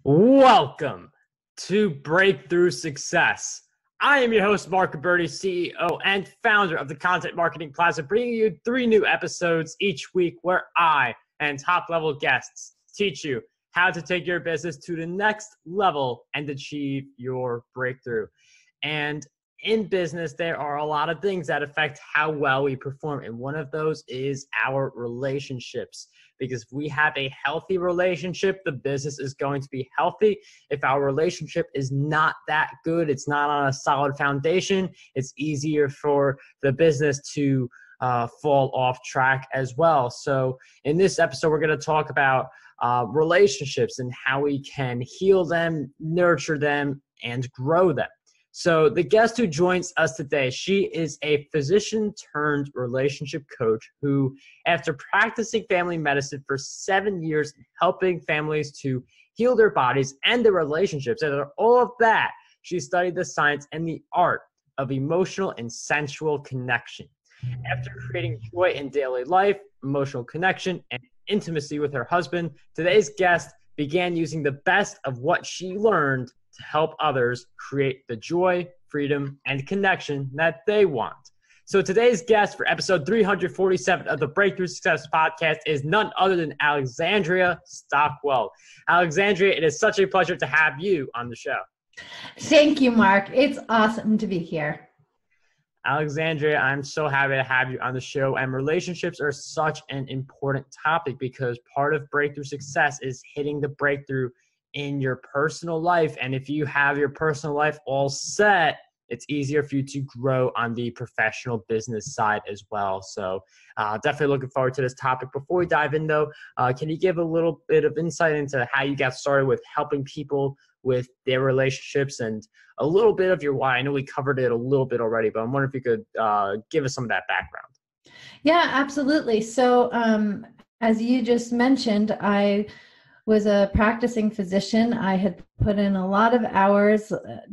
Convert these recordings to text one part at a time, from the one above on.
Welcome to Breakthrough Success. I am your host, Mark Berti, CEO and founder of the Content Marketing Plaza, bringing you 3 new episodes each week where I and top-level guests teach you how to take your business to the next level and achieve your breakthrough. And in business, there are a lot of things that affect how well we perform, and one of those is our relationships. Because if we have a healthy relationship, the business is going to be healthy. If our relationship is not that good, it's not on a solid foundation, it's easier for the business to fall off track as well. So in this episode, we're going to talk about relationships and how we can heal them, nurture them, and grow them. So the guest who joins us today, she is a physician turned relationship coach who, after practicing family medicine for 7 years, helping families to heal their bodies and their relationships, and all of that, she studied the science and the art of emotional and sensual connection. After creating joy in daily life, emotional connection, and intimacy with her husband, today's guest began using the best of what she learned to help others create the joy, freedom, and connection that they want. So today's guest for episode 347 of the Breakthrough Success Podcast is none other than Alexandra Stockwell. Alexandria, it is such a pleasure to have you on the show. Thank you, Mark. It's awesome to be here. Alexandria, I'm so happy to have you on the show. And relationships are such an important topic because part of breakthrough success is hitting the breakthrough in your personal life. And if you have your personal life all set, it's easier for you to grow on the professional business side as well. So definitely looking forward to this topic. Before we dive in though, can you give a little bit of insight into how you got started with helping people with their relationships and a little bit of your why? I know we covered it a little bit already, but I'm wondering if you could give us some of that background. Yeah, absolutely. So as you just mentioned, I was a practicing physician. I had put in a lot of hours, a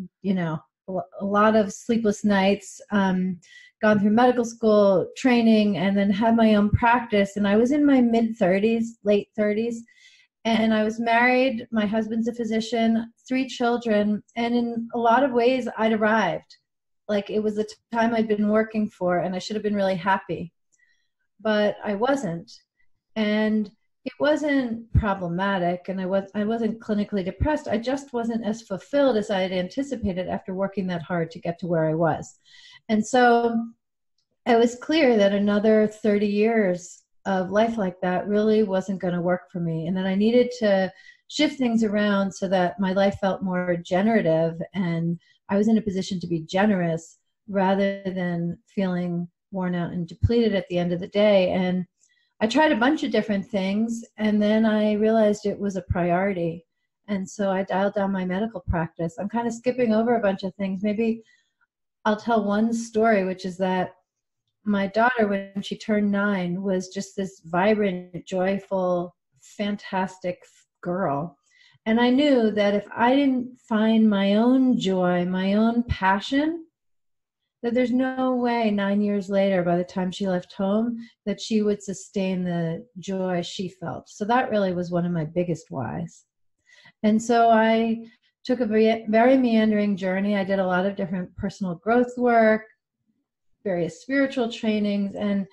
lot of sleepless nights, gone through medical school training, and then had my own practice. And I was in my mid-30s, late 30s, and I was married. My husband's a physician, 3 children, and in a lot of ways, I'd arrived. Like it was the time I'd been working for, and I should have been really happy. But I wasn't. And it wasn't problematic, and I wasn't clinically depressed. I just wasn't as fulfilled as I had anticipated after working that hard to get to where I was. And so it was clear that another 30 years of life like that really wasn't going to work for me, and that I needed to shift things around so that my life felt more generative and I was in a position to be generous rather than feeling worn out and depleted at the end of the day. And I tried a bunch of different things, and then I realized it was a priority. And so I dialed down my medical practice. I'm kind of skipping over a bunch of things. Maybe I'll tell one story, which is that my daughter, when she turned 9, was just this vibrant, joyful, fantastic girl. And I knew that if I didn't find my own joy, my own passion, that there's no way 9 years later, by the time she left home, that she would sustain the joy she felt. So that really was one of my biggest whys. And so I took a very meandering journey. I did a lot of different personal growth work, various spiritual trainings, and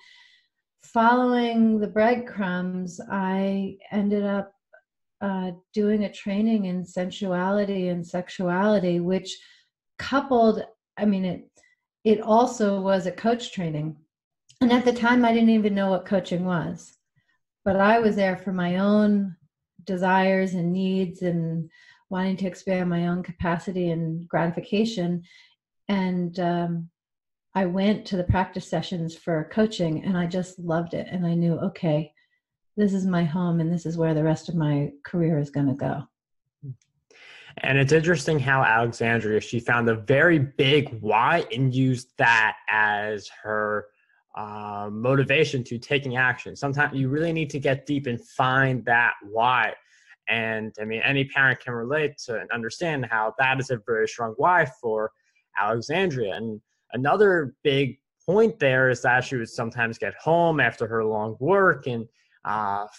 following the breadcrumbs, I ended up doing a training in sensuality and sexuality, which coupled, it also was a coach training. And at the time, I didn't even know what coaching was. But I was there for my own desires and needs and wanting to expand my own capacity and gratification. And I went to the practice sessions for coaching, and I just loved it. And I knew, okay, this is my home, and this is where the rest of my career is going to go. And it's interesting how Alexandria, she found a very big why and used that as her motivation to taking action. Sometimes you really need to get deep and find that why. And any parent can relate to and understand how that is a very strong why for Alexandria. And another big point there is that she would sometimes get home after her long work and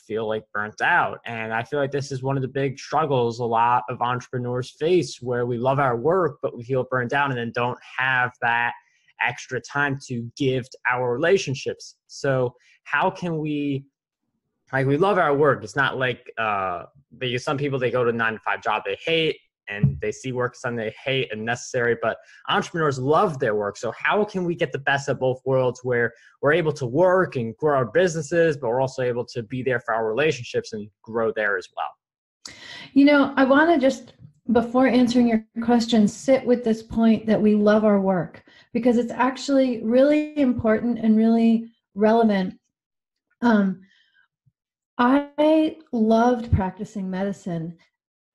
feel like burnt out. And I feel like this is one of the big struggles a lot of entrepreneurs face, where we love our work, but we feel burnt out and then don't have that extra time to give to our relationships. So how can we, like, we love our work. It's not like, because some people, they go to a 9-to-5 job they hate, and they see work as something they hate and necessary, but entrepreneurs love their work. So how can we get the best of both worlds, where we're able to work and grow our businesses, but we're also able to be there for our relationships and grow there as well? You know, I want to just, before answering your question, sit with this point that we love our work, because it's actually really important and really relevant. I loved practicing medicine.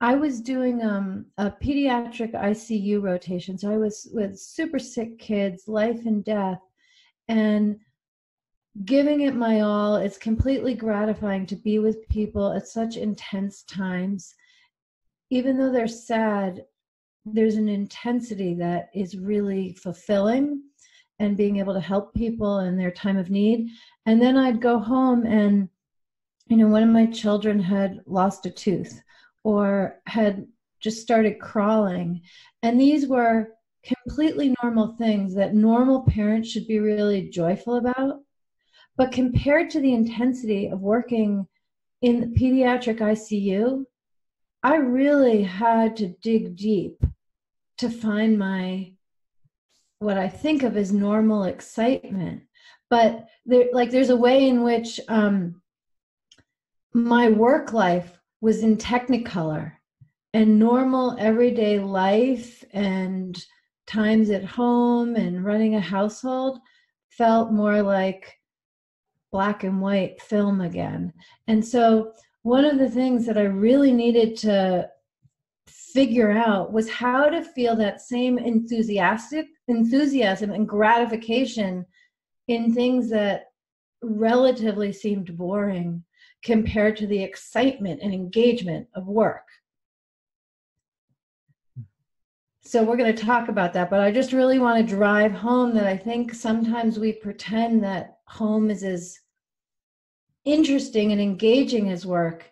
I was doing a pediatric ICU rotation. So I was with super sick kids, life and death, and giving it my all. It's completely gratifying to be with people at such intense times. Even though they're sad, there's an intensity that is really fulfilling, and being able to help people in their time of need. And then I'd go home and, you know, one of my children had lost a tooth or had just started crawling. And these were completely normal things that normal parents should be really joyful about. But compared to the intensity of working in the pediatric ICU, I really had to dig deep to find what I think of as normal excitement. But there's a way in which my work life was in Technicolor, and normal everyday life and times at home and running a household felt more like black and white film again. And so one of the things that I really needed to figure out was how to feel that same enthusiasm and gratification in things that relatively seemed boring compared to the excitement and engagement of work. So we're going to talk about that, but I just really want to drive home that I think sometimes we pretend that home is as interesting and engaging as work,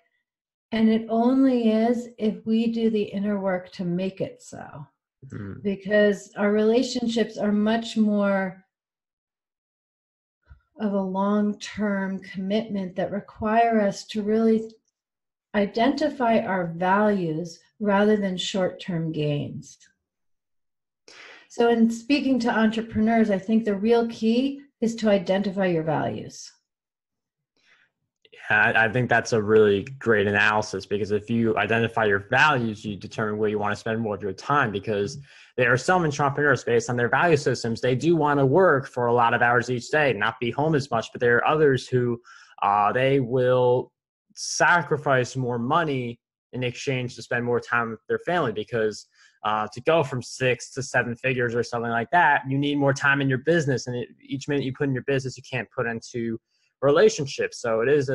and it only is if we do the inner work to make it so. Mm-hmm. Because our relationships are much more of a long-term commitment that require us to really identify our values rather than short-term gains. So in speaking to entrepreneurs, I think the real key is to identify your values. Yeah, I think that's a really great analysis, because if you identify your values, you determine where you want to spend more of your time, because there are some entrepreneurs, based on their value systems, they do want to work for a lot of hours each day, not be home as much, but there are others who they will sacrifice more money in exchange to spend more time with their family, because to go from 6 to 7 figures or something like that, you need more time in your business, and each minute you put in your business, you can't put into relationships. So it is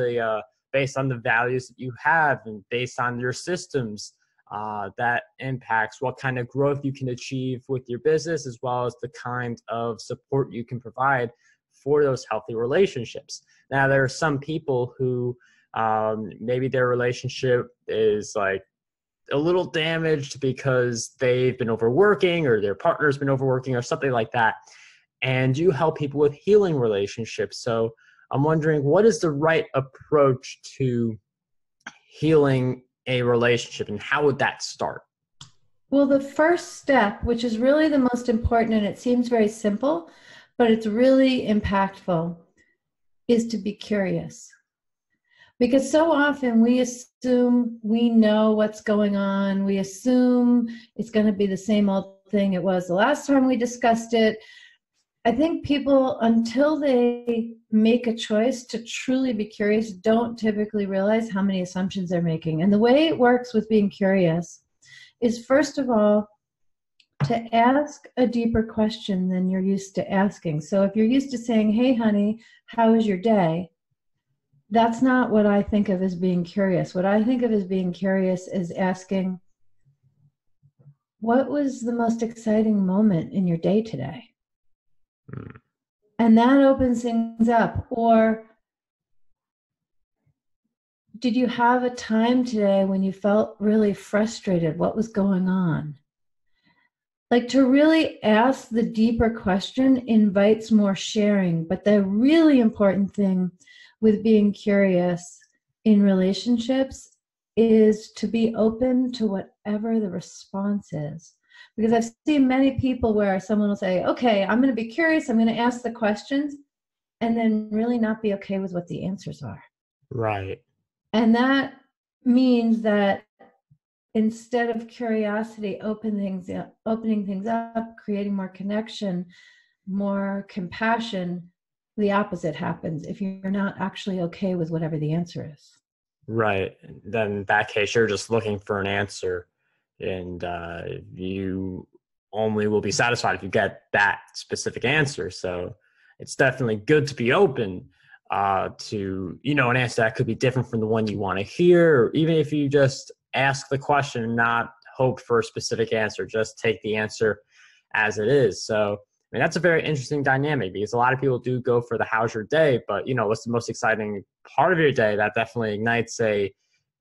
based on the values that you have and based on your systems that impacts what kind of growth you can achieve with your business, as well as the kind of support you can provide for those healthy relationships. Now, there are some people who maybe their relationship is like a little damaged because they've been overworking, or their partner's been overworking, or something like that. And you help people with healing relationships. So I'm wondering, what is the right approach to healing a relationship, and how would that start? Well, the first step, which is really the most important, and it seems very simple, but it's really impactful, is to be curious. Because so often we assume we know what's going on. We assume it's going to be the same old thing it was the last time we discussed it. I think people, until they make a choice to truly be curious, don't typically realize how many assumptions they're making. And the way it works with being curious is, first of all, to ask a deeper question than you're used to asking. So if you're used to saying, "Hey, honey, how was your day?" That's not what I think of as being curious. What I think of as being curious is asking, what was the most exciting moment in your day today? And that opens things up. Or did you have a time today when you felt really frustrated? What was going on? Like, to really ask the deeper question invites more sharing. But the really important thing with being curious in relationships is to be open to whatever the response is. Because I've seen many people where someone will say, okay, I'm going to be curious, I'm going to ask the questions, and then really not be okay with what the answers are. Right. And that means that instead of curiosity, opening things up, creating more connection, more compassion, the opposite happens if you're not actually okay with whatever the answer is. Right. Then in that case, you're just looking for an answer, and you only will be satisfied if you get that specific answer. So it's definitely good to be open to, an answer that could be different from the one you want to hear, or even if you just ask the question and not hope for a specific answer, just take the answer as it is. So I mean, that's a very interesting dynamic, because a lot of people do go for the how's your day, but what's the most exciting part of your day? That definitely ignites a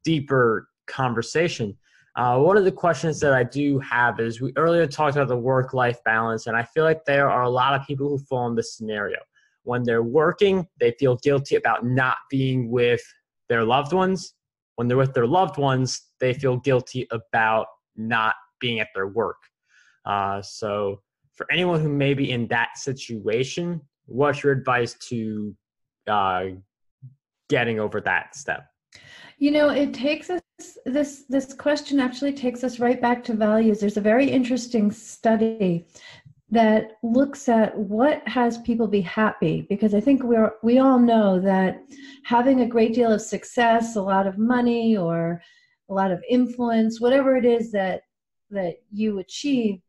deeper conversation. One of the questions that I do have is, we earlier talked about the work-life balance, and I feel like there are a lot of people who fall in this scenario. When they're working, they feel guilty about not being with their loved ones. When they're with their loved ones, they feel guilty about not being at their work. So for anyone who may be in that situation, what's your advice to getting over that step? It takes us, this question actually takes us right back to values. There's a very interesting study that looks at what has people be happy, because I think we all know that having a great deal of success, a lot of money, or a lot of influence, whatever it is that you achieve,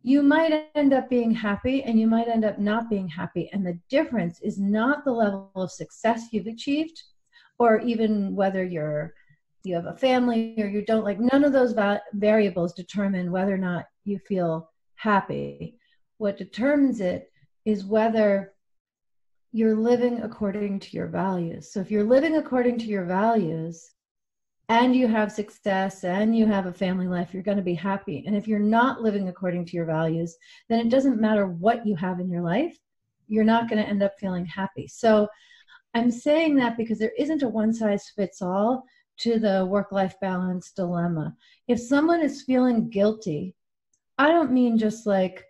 you might end up being happy and you might end up not being happy. And the difference is not the level of success you've achieved, or even whether you have a family or you don't. Like, none of those variables determine whether or not you feel happy. What determines it is whether you're living according to your values. So if you're living according to your values and you have success and you have a family life, you're going to be happy. And if you're not living according to your values, then it doesn't matter what you have in your life, you're not going to end up feeling happy. So I'm saying that because there isn't a one-size-fits-all to the work-life balance dilemma. If someone is feeling guilty, I don't mean just like,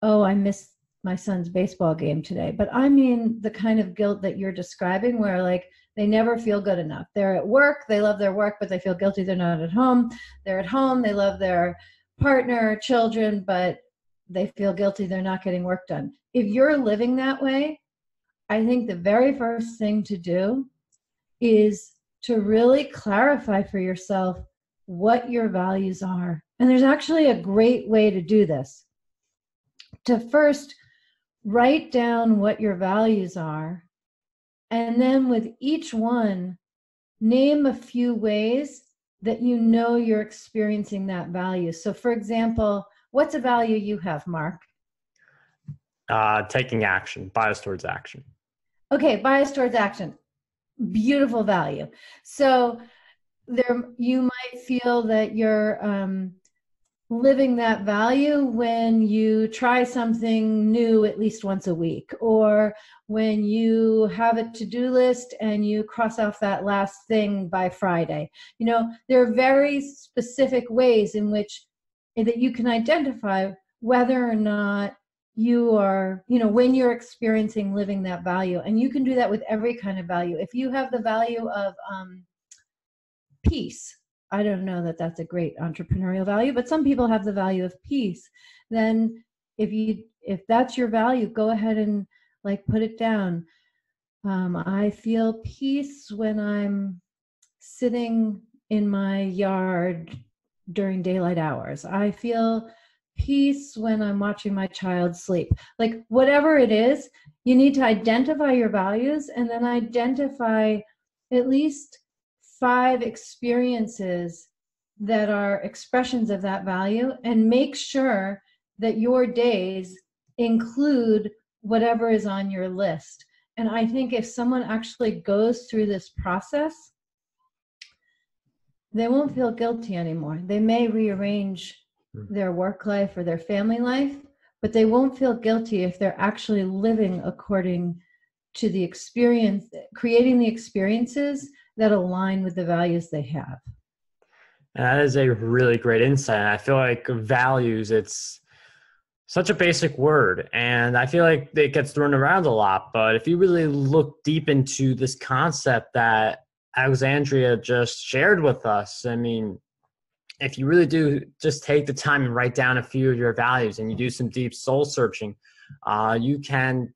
oh, I missed my son's baseball game today, but I mean the kind of guilt that you're describing, where like they never feel good enough. They're at work, they love their work, but they feel guilty they're not at home. They're at home, they love their partner, children, but they feel guilty they're not getting work done. If you're living that way, I think the very first thing to do is to really clarify for yourself what your values are. And there's actually a great way to do this. To first write down what your values are, and then with each one, name a few ways that you're experiencing that value. So for example, what's a value you have, Mark? Taking action, bias towards action. Okay, bias towards action. Beautiful value. So you might feel that you're living that value when you try something new at least once a week, or when you have a to-do list and you cross off that last thing by Friday. There are very specific ways in which that you can identify whether or not you are, when you're experiencing living that value. And you can do that with every kind of value. If you have the value of peace, I don't know that that's a great entrepreneurial value, but some people have the value of peace. Then if that's your value, go ahead and put it down. I feel peace when I'm sitting in my yard during daylight hours. I feel peace when I'm watching my child sleep. Like, whatever it is, you need to identify your values and then identify at least 5 experiences that are expressions of that value, and make sure that your days include whatever is on your list. And I think if someone actually goes through this process, they won't feel guilty anymore. They may rearrange their work life or their family life, but they won't feel guilty if they're actually living according to the experience, creating the experiences that align with the values they have. And that is a really great insight. And I feel like values, it's such a basic word, and I feel like it gets thrown around a lot. But if you really look deep into this concept that Alexandria just shared with us, I mean, if you really do just take the time and write down a few of your values and you do some deep soul searching, you can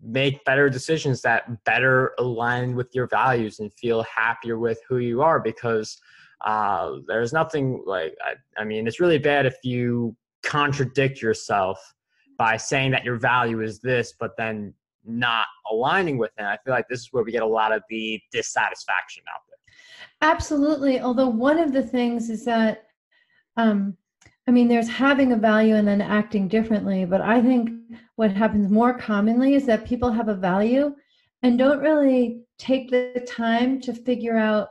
make better decisions that better align with your values and feel happier with who you are, because there's nothing like, I mean, it's really bad if you contradict yourself by saying that your value is this, but then not aligning with it. I feel like this is where we get a lot of the dissatisfaction out there. Absolutely. Although one of the things is that, I mean, there's having a value and then acting differently, but I think what happens more commonly is that people have a value and don't really take the time to figure out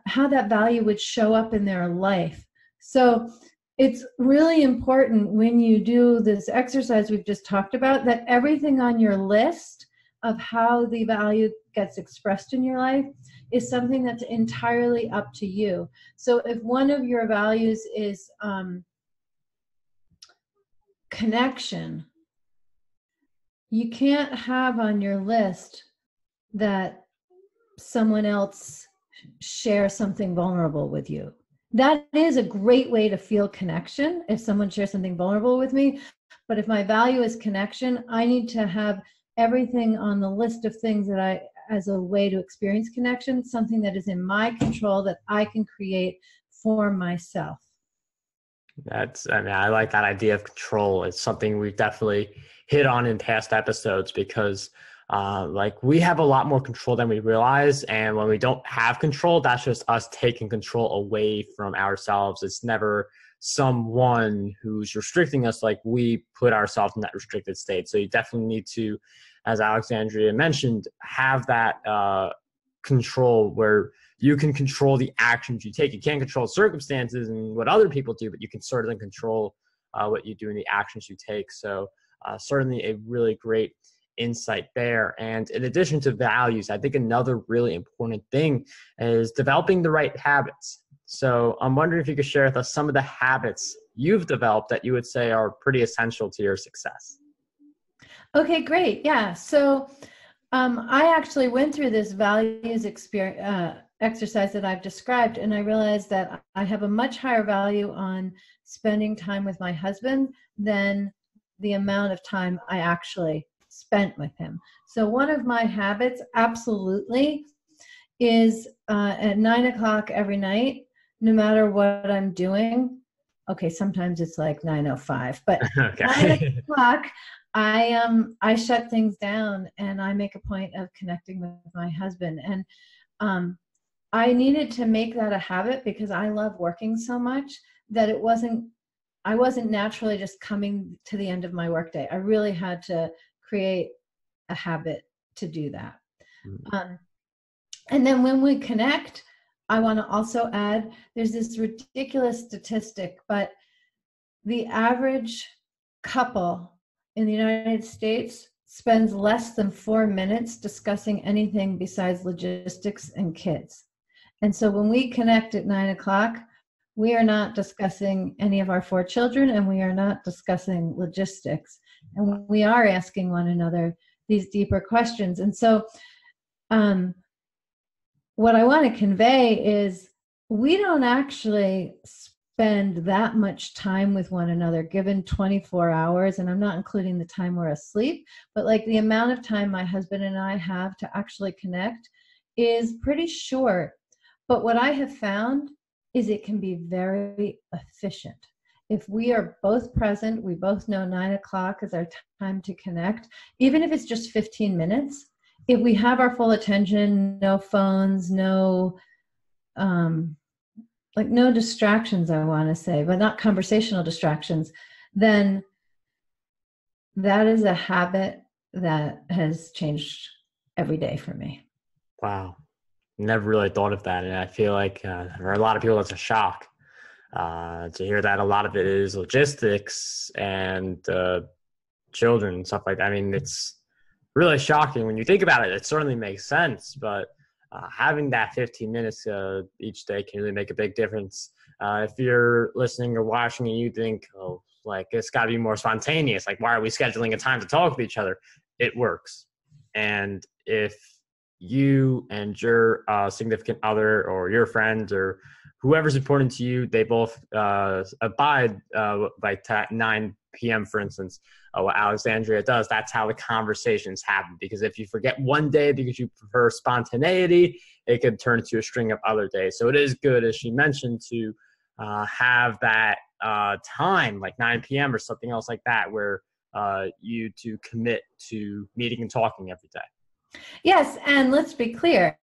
how that value would show up in their life. So it's really important when you do this exercise we've just talked about, that everything on your list of how the value gets expressed in your life is something that's entirely up to you. So if one of your values is connection, you can't have on your list that someone else share something vulnerable with you. That is a great way to feel connection if someone shares something vulnerable with me. But if my value is connection, I need to have everything on the list of things that as a way to experience connection, something that is in my control that I can create for myself. I like that idea of control. It's something we've definitely hit on in past episodes, because like we have a lot more control than we realize. And when we don't have control, that's just us taking control away from ourselves. It's never someone who's restricting us, like we put ourselves in that restricted state. So you definitely need to, as Alexandria mentioned, have that control where you can control the actions you take. You can't control circumstances and what other people do, but you can certainly control what you do and the actions you take. So certainly a really great insight there. And in addition to values, I think another really important thing is developing the right habits. So I'm wondering if you could share with us some of the habits you've developed that you would say are pretty essential to your success. Okay, great. Yeah. So I actually went through this values exercise that I've described, and I realized that I have a much higher value on spending time with my husband than the amount of time I actually spent with him. So one of my habits absolutely is at 9 o'clock every night, no matter what I'm doing. Okay, sometimes it's like 9:05, but Okay. 9 o'clock, I shut things down and I make a point of connecting with my husband. And I needed to make that a habit because I love working so much that I wasn't naturally just coming to the end of my workday. I really had to create a habit to do that. And then when we connect, I want to also add, there's this ridiculous statistic, but the average couple in the United States spends less than 4 minutes discussing anything besides logistics and kids. And so when we connect at 9 o'clock, we are not discussing any of our 4 children, and we are not discussing logistics. And we are asking one another these deeper questions. And so what I want to convey is we don't actually spend that much time with one another given 24 hours. And I'm not including the time we're asleep, but like the amount of time my husband and I have to actually connect is pretty short. But what I have found is it can be very efficient. If we are both present, we both know 9 o'clock is our time to connect, even if it's just 15 minutes. If we have our full attention, no phones, no distractions, I want to say, but not conversational distractions, then that is a habit that has changed every day for me. Wow. Never really thought of that. And I feel like for a lot of people, that's a shock to hear that a lot of it is logistics and children and stuff like that. I mean, it's really shocking when you think about it. It certainly makes sense, but having that 15 minutes each day can really make a big difference. If you're listening or watching and you think, oh, like it's got to be more spontaneous, like why are we scheduling a time to talk with each other? It works. And if you and your significant other or your friends or whoever's important to you, they both abide by 9 p.m., for instance, what Alexandria does, that's how the conversations happen. Because if you forget one day because you prefer spontaneity, it could turn into a string of other days. So it is good, as she mentioned, to have that time, like 9 p.m. or something else like that, where you to commit to meeting and talking every day. Yes, and let's be clear,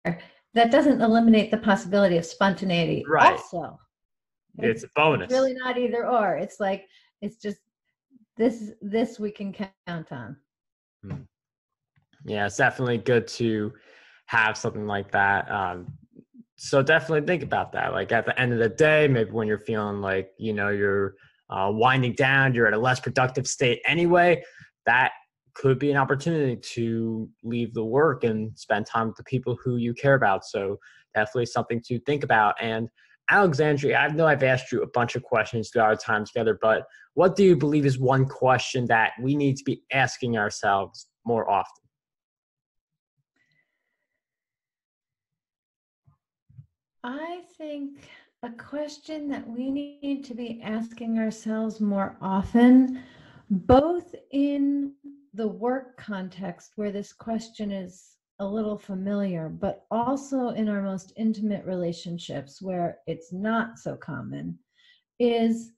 that doesn't eliminate the possibility of spontaneity. Right. Also, it's a bonus. It's really not either or. It's like, it's just this we can count on. Yeah, it's definitely good to have something like that. So definitely think about that. Like at the end of the day, maybe when you're feeling like, you're winding down, you're at a less productive state anyway, that could be an opportunity to leave the work and spend time with the people who you care about. So definitely something to think about. And Alexandria, I know I've asked you a bunch of questions throughout our time together, but what do you believe is one question that we need to be asking ourselves more often? I think a question that we need to be asking ourselves more often, both in the work context where this question is a little familiar, but also in our most intimate relationships where it's not so common, is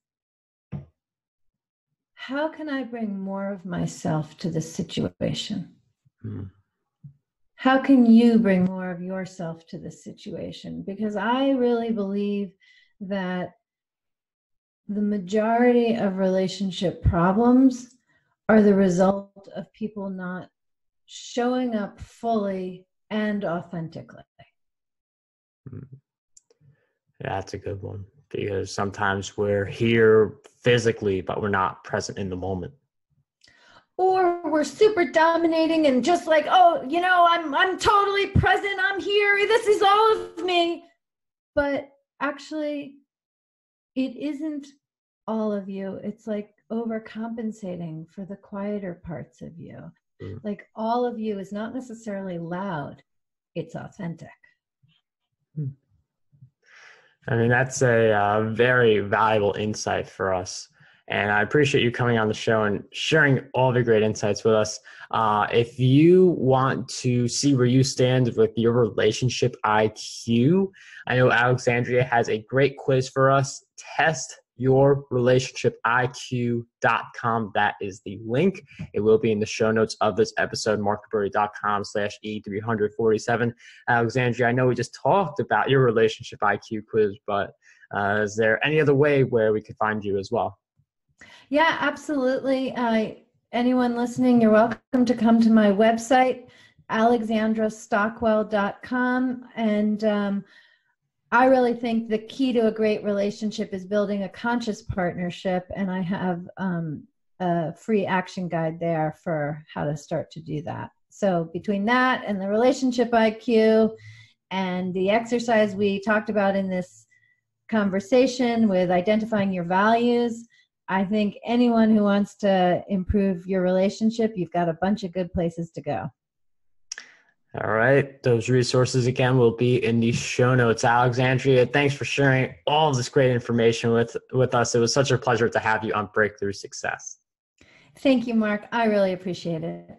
how can I bring more of myself to this situation? How can you bring more of yourself to this situation? Because I really believe that the majority of relationship problems are the result of people not showing up fully and authentically. Yeah, that's a good one, because sometimes we're here physically, but we're not present in the moment. Or we're super dominating and just like, oh, I'm totally present. I'm here. This is all of me. But actually, it isn't all of you. It's like overcompensating for the quieter parts of you. Like all of you is not necessarily loud. It's authentic. I mean, that's a very valuable insight for us. And I appreciate you coming on the show and sharing all the great insights with us. If you want to see where you stand with your relationship IQ, I know Alexandria has a great quiz for us. Testyourrelationshipiq.com. That is the link. It will be in the show notes of this episode, markberry.com/E347. Alexandria, I know we just talked about your relationship IQ quiz, but is there any other way where we could find you as well? Yeah, absolutely. Anyone listening, you're welcome to come to my website, alexandrastockwell.com. And I really think the key to a great relationship is building a conscious partnership. And I have a free action guide there for how to start to do that. So between that and the relationship IQ and the exercise we talked about in this conversation with identifying your values, I think anyone who wants to improve your relationship, you've got a bunch of good places to go. All right. Those resources, again, will be in the show notes. Alexandria, thanks for sharing all of this great information with us. It was such a pleasure to have you on Breakthrough Success. Thank you, Mark. I really appreciate it.